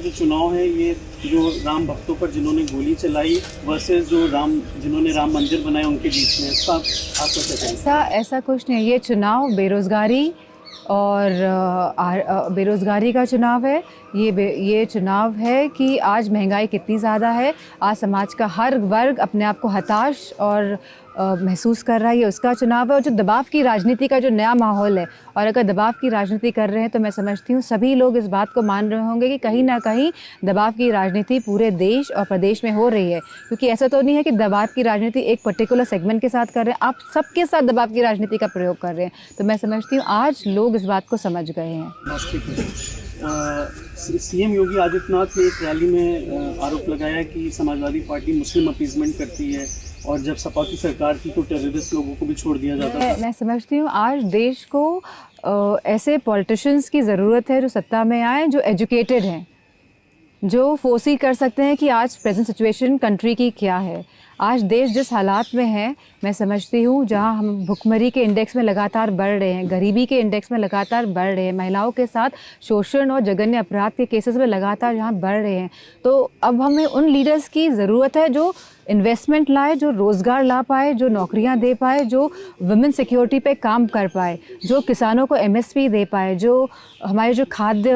जो चुनाव है ये जो राम भक्तों पर जिन्होंने गोली चलाई वर्सेस जो जिन्होंने राम मंदिर बनाया उनके बीच में, इसका आपको क्या कहना है? ऐसा कुछ नहीं। ये चुनाव बेरोज़गारी और बेरोज़गारी का चुनाव है। ये चुनाव है कि आज महंगाई कितनी ज़्यादा है, आज समाज का हर वर्ग अपने आप को हताश और महसूस कर रहा है, ये उसका चुनाव है। और जो दबाव की राजनीति का जो नया माहौल है, और अगर दबाव की राजनीति कर रहे हैं तो मैं समझती हूँ सभी लोग इस बात को मान रहे होंगे कि कहीं ना कहीं दबाव की राजनीति पूरे देश और प्रदेश में हो रही है। क्योंकि ऐसा तो नहीं है कि दबाव की राजनीति एक पर्टिकुलर सेगमेंट के साथ कर रहे हैं, आप सबके साथ दबाव की राजनीति का प्रयोग कर रहे हैं। तो मैं समझती हूँ आज लोग इस बात को समझ गए हैं। सीएम योगी आदित्यनाथ ने एक रैली में आरोप लगाया कि समाजवादी पार्टी मुस्लिम अपीजमेंट करती है और जब सपा की सरकार थी तो टेररिस्ट लोगों को भी छोड़ दिया जाता था। मैं समझती हूँ आज देश को ऐसे पॉलिटिशियंस की ज़रूरत है जो सत्ता में आए, जो एजुकेटेड हैं, जो फोर्सी कर सकते हैं कि आज प्रेजेंट सिचुएशन कंट्री की क्या है। आज देश जिस हालात में है, मैं समझती हूँ जहाँ हम भुखमरी के इंडेक्स में लगातार बढ़ रहे हैं, गरीबी के इंडेक्स में लगातार बढ़ रहे हैं, महिलाओं के साथ शोषण और जघन्य अपराध के केसेस में लगातार यहाँ बढ़ रहे हैं, तो अब हमें उन लीडर्स की ज़रूरत है जो इन्वेस्टमेंट लाए, जो रोज़गार ला पाए, जो नौकरियां दे पाए, जो वुमेन सिक्योरिटी पे काम कर पाए, जो किसानों को एमएसपी दे पाए, जो हमारे जो खाद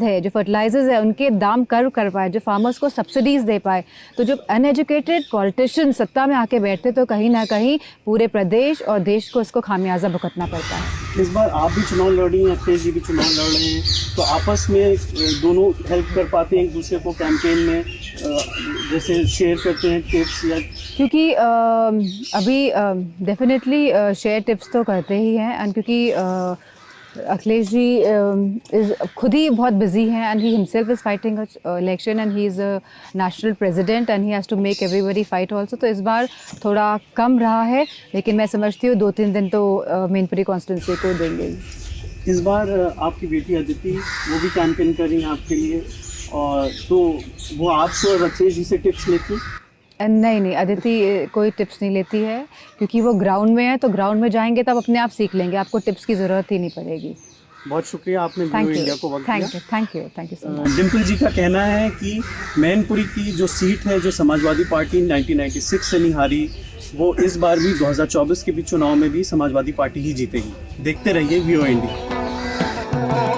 है, जो फर्टिलाइजर्स है उनके दाम कर पाए, जो फार्मर्स को सब्सिडीज़ दे पाए। तो जब अनएजुकेटेड पॉलिटिशियन सत्ता में आके बैठते तो कहीं ना कहीं पूरे प्रदेश और देश को इसको खामियाजा भुगतना पड़ता है। इस बार आप भी चुनाव लड़ रही हैं, अखिलेश जी भी चुनाव लड़ रहे हैं, तो आपस में दोनों हेल्प कर पाते हैं एक दूसरे को कैंपेन में, जैसे शेयर करते हैं टिप्स या? क्योंकि अभी डेफिनेटली शेयर टिप्स तो करते ही हैं, एंड क्योंकि अखिलेश जी खुद ही बहुत बिजी हैं, and he himself is fighting election and he is a national president and he has to make everybody fight also. तो इस बार थोड़ा कम रहा है, लेकिन मैं समझती हूँ 2-3 दिन तो मैनपुरी कॉन्स्टिट्यूंसी को देंगे ही। इस बार आपकी बेटी अदिति वो भी कैंपेन कर रही हैं आपके लिए, और तो वो आपसे और अखिलेश जी से टिप्स लेती? नहीं, अदिति कोई टिप्स नहीं लेती है, क्योंकि वो ग्राउंड में है, तो ग्राउंड में जाएंगे तब अपने आप सीख लेंगे, आपको टिप्स की ज़रूरत ही नहीं पड़ेगी। बहुत शुक्रिया आपने व्यू इंडिया को वक्त दिया। Thank you so much. Dimple ji का कहना है कि मैनपुरी की जो सीट है जो समाजवादी पार्टी 1996 से नहीं हारी, वो इस बार भी 2024 के भी चुनाव में भी समाजवादी पार्टी ही जीतेगी। देखते रहिए व्यू इंडिया।